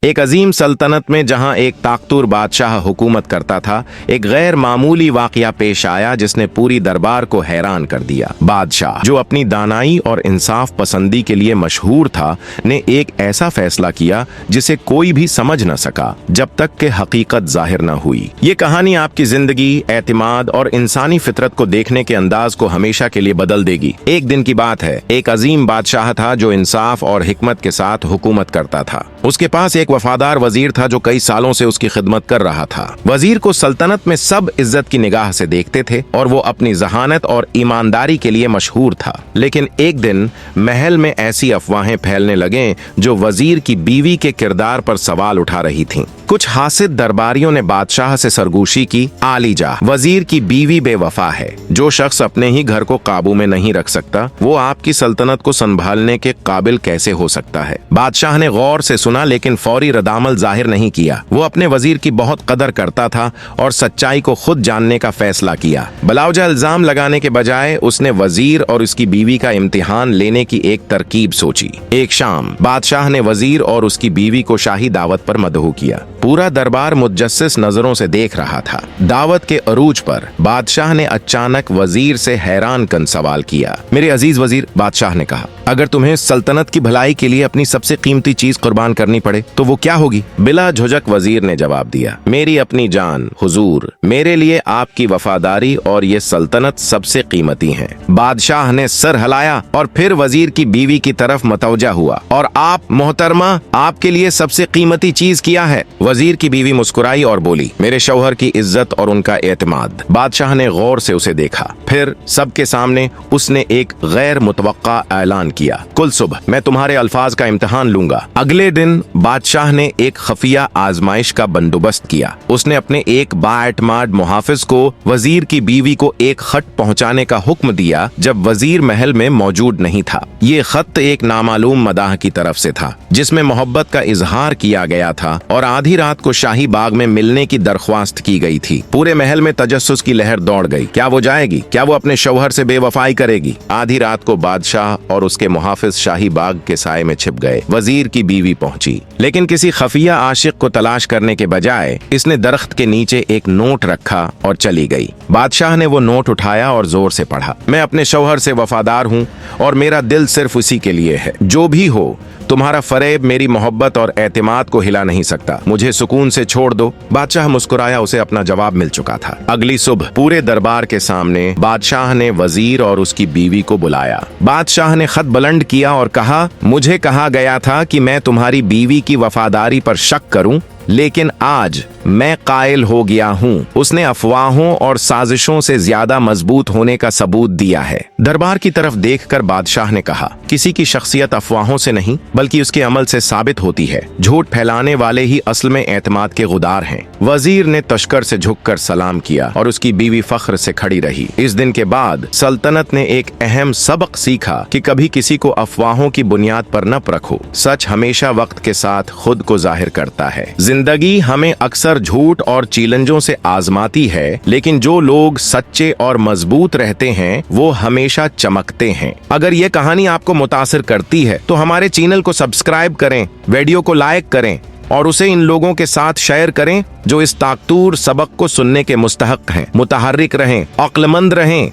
एक अजीम सल्तनत में जहां एक ताकतूर बादशाह हुकूमत करता था, एक गैर मामूली वाकया पेश आया जिसने पूरी दरबार को हैरान कर दिया। बादशाह, जो अपनी दानाई और इंसाफ पसंदी के लिए मशहूर था, ने एक ऐसा फैसला किया जिसे कोई भी समझ न सका जब तक कि हकीकत जाहिर न हुई। ये कहानी आपकी जिंदगी, एतमाद और इंसानी फितरत को देखने के अंदाज को हमेशा के लिए बदल देगी। एक दिन की बात है, एक अजीम बादशाह था जो इंसाफ और हिकमत के साथ हुकूमत करता था। उसके पास एक वफादार वजीर था जो कई सालों से उसकी खिदमत कर रहा था। वजीर को सल्तनत में सब इज्जत की निगाह से देखते थे और वो अपनी जहानत और ईमानदारी के लिए मशहूर था। लेकिन एक दिन महल में ऐसी अफवाहें फैलने लगे जो वजीर की बीवी के किरदार पर सवाल उठा रही थीं। कुछ हासिद दरबारियों ने बादशाह से सरगोशी की, आलीजा, वजीर की बीवी बेवफा है। जो शख्स अपने ही घर को काबू में नहीं रख सकता, वो आपकी सल्तनत को संभालने के काबिल कैसे हो सकता है। बादशाह ने गौर से सुना लेकिन फौरी रद्दअमल जाहिर नहीं किया। वो अपने वजीर की बहुत कदर करता था और सच्चाई को खुद जानने का फैसला किया। बलावजा इल्जाम लगाने के बजाय उसने वजीर और उसकी बीवी का इम्तिहान लेने की एक तरकीब सोची। एक शाम बादशाह ने वजीर और उसकी बीवी को शाही दावत पर मदहू किया। पूरा दरबार मुतजस्सिस नजरों से देख रहा था। दावत के अरूज पर बादशाह ने अचानक वजीर से हैरान कन सवाल किया। मेरे अजीज वजीर, बादशाह ने कहा, अगर तुम्हें सल्तनत की भलाई के लिए अपनी सबसे कीमती चीज कुर्बान करनी पड़े तो वो क्या होगी? बिला झुझक वजीर ने जवाब दिया, मेरी अपनी जान हुजूर। मेरे लिए आपकी वफादारी और ये सल्तनत सबसे कीमती है। बादशाह ने सर हिलाया और फिर वजीर की बीवी की तरफ मतवजा हुआ। और आप मोहतरमा, आपके लिए सबसे कीमती चीज क्या है? वजीर की बीवी मुस्कुराई और बोली, मेरे शौहर की इज्जत और उनका एतमाद। बादशाह ने गौर से उसे देखा। फिर सबके सामने उसने एक गैर मुतवक्का ऐलान किया, कुल सुबह मैं तुम्हारे अल्फाज का इम्तिहान लूंगा। अगले दिन बादशाह ने एक खफिया आजमाइश का बंदोबस्त किया। उसने अपने एक बाएतमाद मुहाफिज को वजीर की बीवी को एक खत पहुंचाने का हुक्म दिया जब वजीर महल में मौजूद नहीं था। ये खत एक नामालूम मदाह की तरफ से था जिसमें मोहब्बत का इजहार किया गया था और आधी रात को शाही बाग में मिलने की दरख्वास्त की गई थी। पूरे महल में तजस्सुस की लहर दौड़ गई। क्या वो जाएगी? क्या वो अपने शौहर से बेवफाई करेगी? आधी रात को बादशाह और उसके मुहाफिज शाही बाग के साए में छिप गए। वजीर की बीवी पहुंची, लेकिन किसी खफिया आशिक को तलाश करने के बजाय इसने दरख्त के नीचे एक नोट रखा और चली गई। बादशाह ने वो नोट उठाया और जोर से पढ़ा, मैं अपने शौहर से वफादार हूँ और मेरा दिल सिर्फ उसी के लिए है। जो भी हो, तुम्हारा फरेब मेरी मोहब्बत और एतमाद को हिला नहीं सकता। मुझे सुकून से छोड़ दो। बादशाह मुस्कुराया, उसे अपना जवाब मिल चुका था। अगली सुबह पूरे दरबार के सामने बादशाह ने वजीर और उसकी बीवी को बुलाया। बादशाह ने खत बुलंद किया और कहा, मुझे कहा गया था कि मैं तुम्हारी बीवी की वफादारी पर शक करूं, लेकिन आज मैं कायल हो गया हूँ। उसने अफवाहों और साजिशों से ज्यादा मजबूत होने का सबूत दिया है। दरबार की तरफ देखकर बादशाह ने कहा, किसी की शख्सियत अफवाहों से नहीं बल्कि उसके अमल से साबित होती है। झूठ फैलाने वाले ही असल में एतमाद के गुदार हैं। वजीर ने तशकर से झुककर सलाम किया और उसकी बीवी फख्र से खड़ी रही। इस दिन के बाद सल्तनत ने एक अहम सबक सीखा कि कभी किसी को अफवाहों की बुनियाद पर न परखो। सच हमेशा वक्त के साथ खुद को जाहिर करता है। जिंदगी हमें अक्सर झूठ और चैलेंजों से आजमाती है, लेकिन जो लोग सच्चे और मजबूत रहते हैं वो हमेशा चमकते हैं। अगर ये कहानी आपको मुतासिर करती है तो हमारे चैनल को सब्सक्राइब करें, वीडियो को लाइक करें और उसे इन लोगों के साथ शेयर करें जो इस ताकतूर सबक को सुनने के मुस्तहक हैं। मुतहर्रिक रहें, अक्लमंद रहें।